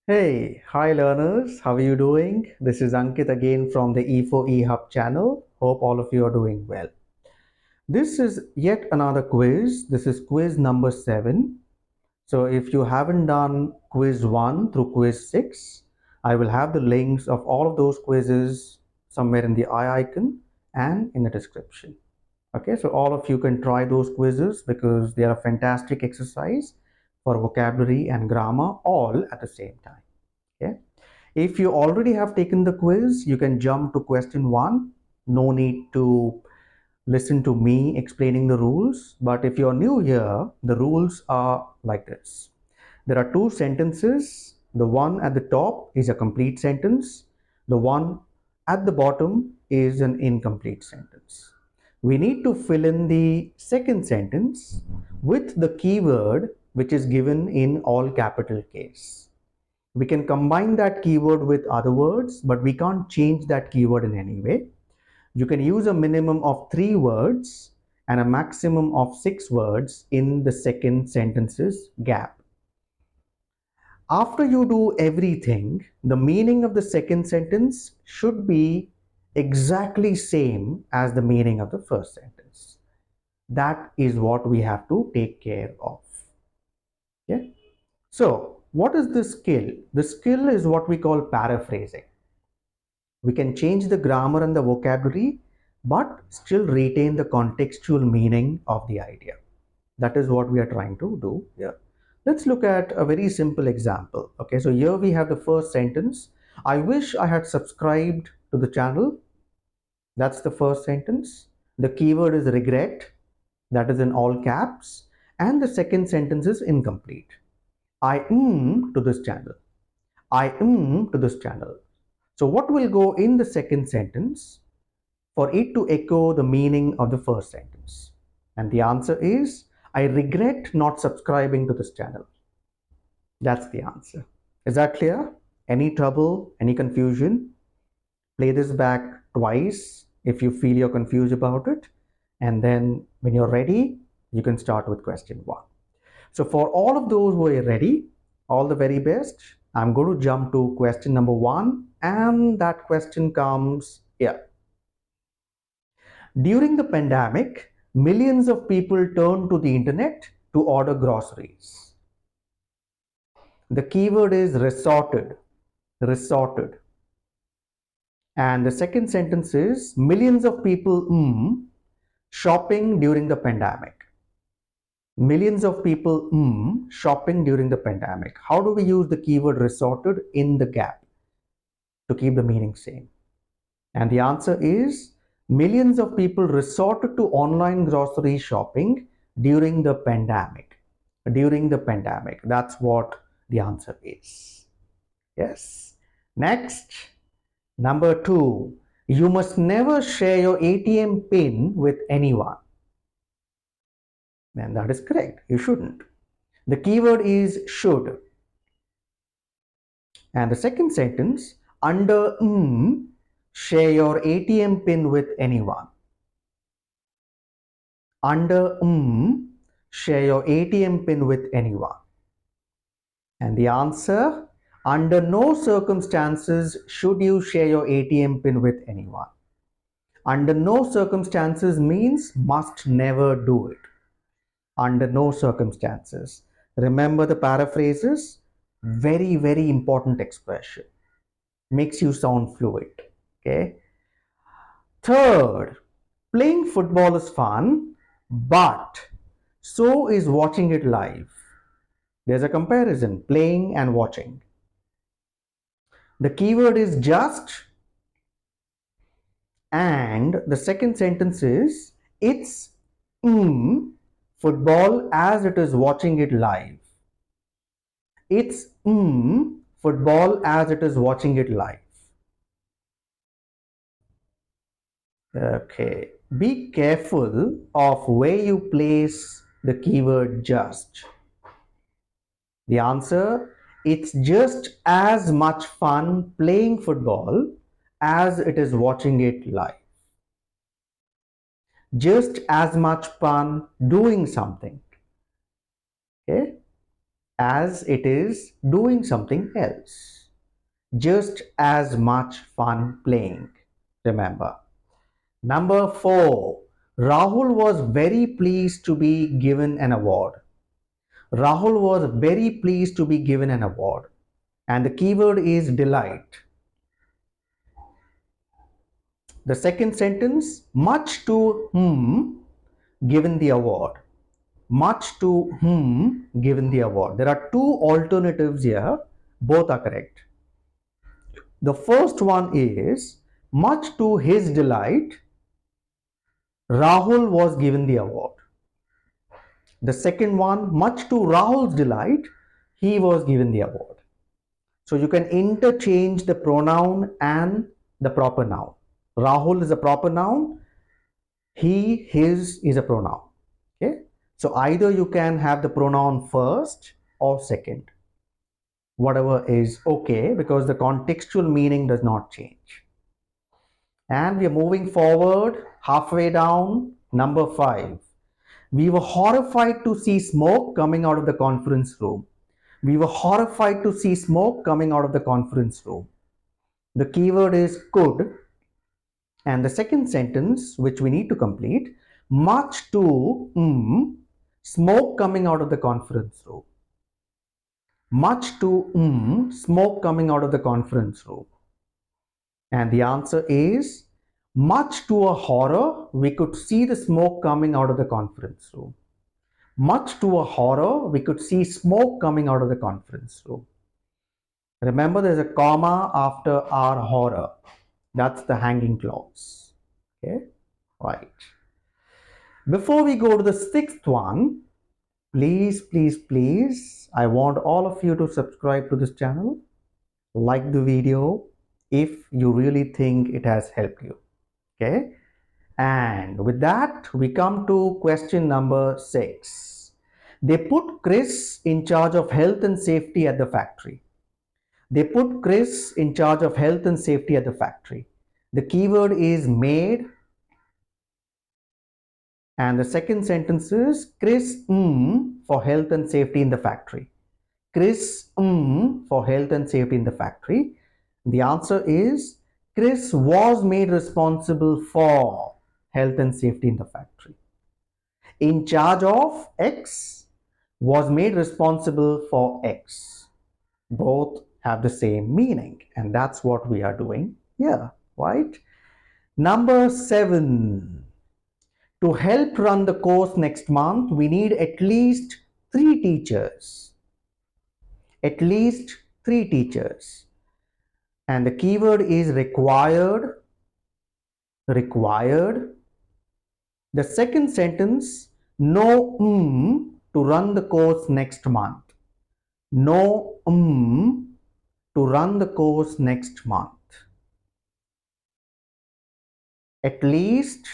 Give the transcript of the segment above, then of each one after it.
Hi learners, how are you doing? This is Ankit again from the E4E Hub channel. Hope all of you are doing well. This is yet another quiz. This is quiz number 7. So if you haven't done quiz 1 through quiz 6, I will have the links of all of those quizzes somewhere in the I icon and in the description. Okay, so all of you can try those quizzes because they are a fantastic exercise for vocabulary and grammar all at the same time. Okay. If you already have taken the quiz, you can jump to question 1. No need to listen to me explaining the rules. But if you're new here, the rules are like this. There are two sentences. The one at the top is a complete sentence. The one at the bottom is an incomplete sentence. We need to fill in the second sentence with the keyword which is given in all capital case. We can combine that keyword with other words, but we can't change that keyword in any way. You can use a minimum of 3 words and a maximum of 6 words in the second sentence's gap. After you do everything, the meaning of the second sentence should be exactly same as the meaning of the first sentence. That is what we have to take care of. Okay? So, what is the skill? The skill is what we call paraphrasing. We can change the grammar and the vocabulary, but still retain the contextual meaning of the idea. That is what we are trying to do here. Let's look at a very simple example. Okay, so here we have the first sentence. I wish I had subscribed to the channel. That's the first sentence. The keyword is regret. That is in all caps. And the second sentence is incomplete. I am to this channel. I am to this channel. So what will go in the second sentence for it to echo the meaning of the first sentence? And the answer is, I regret not subscribing to this channel. That's the answer. Is that clear? Any trouble, any confusion? Play this back twice if you feel you're confused about it. And then when you're ready, you can start with question 1. So for all of those who are ready, all the very best. I'm going to jump to question number 1, and that question comes here. During the pandemic, millions of people turned to the internet to order groceries. The keyword is resorted. Resorted. And the second sentence is millions of people shopping during the pandemic. Millions of people shopping during the pandemic. How do we use the keyword resorted in the gap to keep the meaning same? And the answer is millions of people resorted to online grocery shopping during the pandemic. During the pandemic. That's what the answer is. Yes. Next, number 2. You must never share your ATM pin with anyone. And that is correct. You shouldn't. The keyword is should. And the second sentence, under share your ATM pin with anyone. Under share your ATM pin with anyone. And the answer, under no circumstances should you share your ATM pin with anyone. Under no circumstances means must never do it. Under no circumstances. Remember the paraphrases? Very, very important expression. Makes you sound fluent. Okay. Third, playing football is fun, but so is watching it live. There's a comparison, playing and watching. The keyword is just, and the second sentence is it's football as it is watching it live. It's football as it is watching it live. Okay, be careful of where you place the keyword just. The answer, it's just as much fun playing football as it is watching it live. Just as much fun doing something. Okay. as it is doing something else. Just as much fun playing. Remember. Number 4. Rahul was very pleased to be given an award. Rahul was very pleased to be given an award. And the keyword is delight. The second sentence, much to whom given the award. Much to whom given the award. There are two alternatives here. Both are correct. The first one is, much to his delight, Rahul was given the award. The second one, much to Rahul's delight, he was given the award. So you can interchange the pronoun and the proper noun. Rahul is a proper noun, he, his is a pronoun. Okay, so either you can have the pronoun first or second, whatever is okay, because the contextual meaning does not change. And we are moving forward, halfway down. Number 5. We were horrified to see smoke coming out of the conference room. We were horrified to see smoke coming out of the conference room. The keyword is could. And the second sentence, which we need to complete, much to smoke coming out of the conference room. Much to smoke coming out of the conference room. And the answer is, much to a horror, we could see the smoke coming out of the conference room. Much to a horror, we could see smoke coming out of the conference room. Remember, there's a comma after our horror. That's the hanging clause. Okay, right. Before we go to the 6th one, please, I want all of you to subscribe to this channel, like the video if you really think it has helped you. Okay, and with that we come to question number 6. They put Chris in charge of health and safety at the factory. They put Chris in charge of health and safety at the factory. The keyword is made, and the second sentence is Chris for health and safety in the factory. Chris for health and safety in the factory. The answer is, Chris was made responsible for health and safety in the factory. In charge of X, was made responsible for X. Both have the same meaning, and that's what we are doing here, right? Number 7. To help run the course next month, we need at least 3 teachers. At least 3 teachers. And the keyword is required. Required. The second sentence, no to run the course next month. No to run the course next month. At least,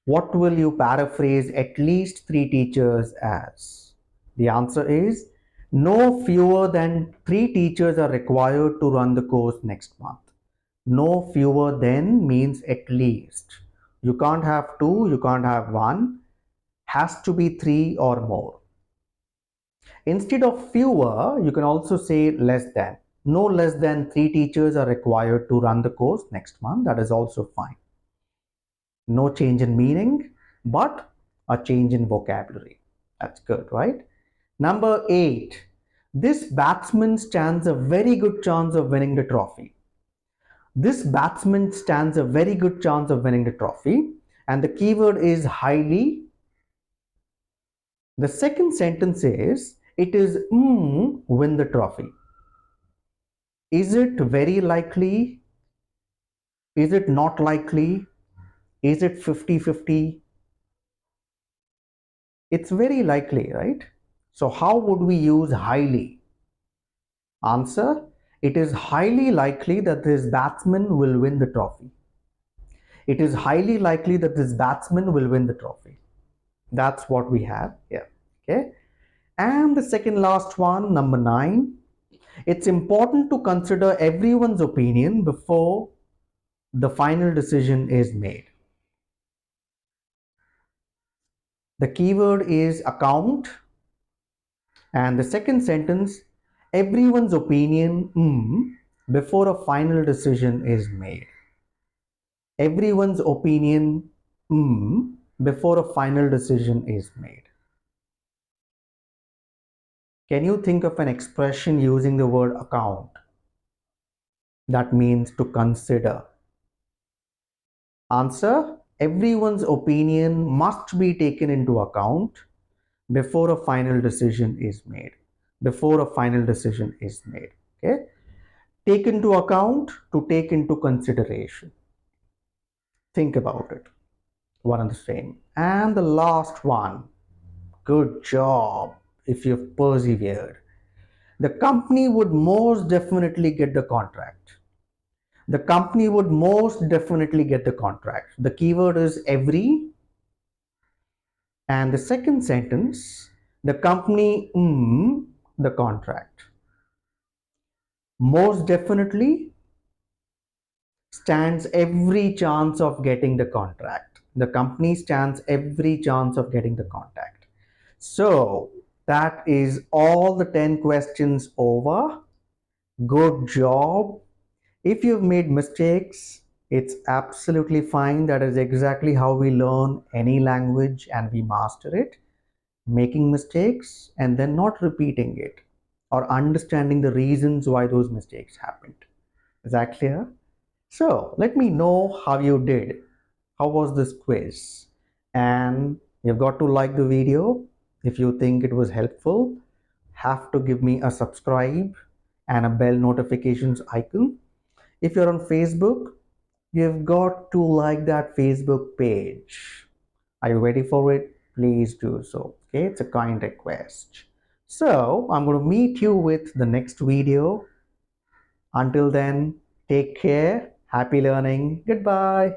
what will you paraphrase at least 3 teachers as? The answer is, no fewer than 3 teachers are required to run the course next month. No fewer than means at least. You can't have 2, you can't have 1. Has to be 3 or more. Instead of fewer, you can also say less than. No less than 3 teachers are required to run the course next month. That is also fine. No change in meaning, but a change in vocabulary. That's good, right? Number 8. This batsman stands a very good chance of winning the trophy. This batsman stands a very good chance of winning the trophy. And the keyword is highly. The second sentence is, it is win the trophy. Is it very likely? Is it not likely? Is it 50-50? It's very likely, right? So how would we use highly? Answer, it is highly likely that this batsman will win the trophy. It is highly likely that this batsman will win the trophy. That's what we have here. Okay. And the second last one, number 9. It's important to consider everyone's opinion before the final decision is made. The keyword is account. And the second sentence, everyone's opinion before a final decision is made. Everyone's opinion before a final decision is made. Can you think of an expression using the word account? That means to consider. Answer, everyone's opinion must be taken into account before a final decision is made. Before a final decision is made. Okay? Take into account, to take into consideration. Think about it. One and the same. And the last one, good job if you've persevered. The company would most definitely get the contract. The company would most definitely get the contract. The keyword is every. And the second sentence, the company the contract. Most definitely stands every chance of getting the contract. The company stands every chance of getting the contract. So that is all the 10 questions over. Good job. If you've made mistakes, it's absolutely fine. That is exactly how we learn any language and we master it. Making mistakes and then not repeating it or understanding the reasons why those mistakes happened. Is that clear? So let me know how you did. How was this quiz? And you've got to like the video. If you think it was helpful, have to give me a subscribe and a bell notifications icon. If you're on Facebook, you've got to like that Facebook page. Are you ready for it? Please do so. Okay, it's a kind request. So I'm going to meet you with the next video. Until then, take care. Happy learning. Goodbye.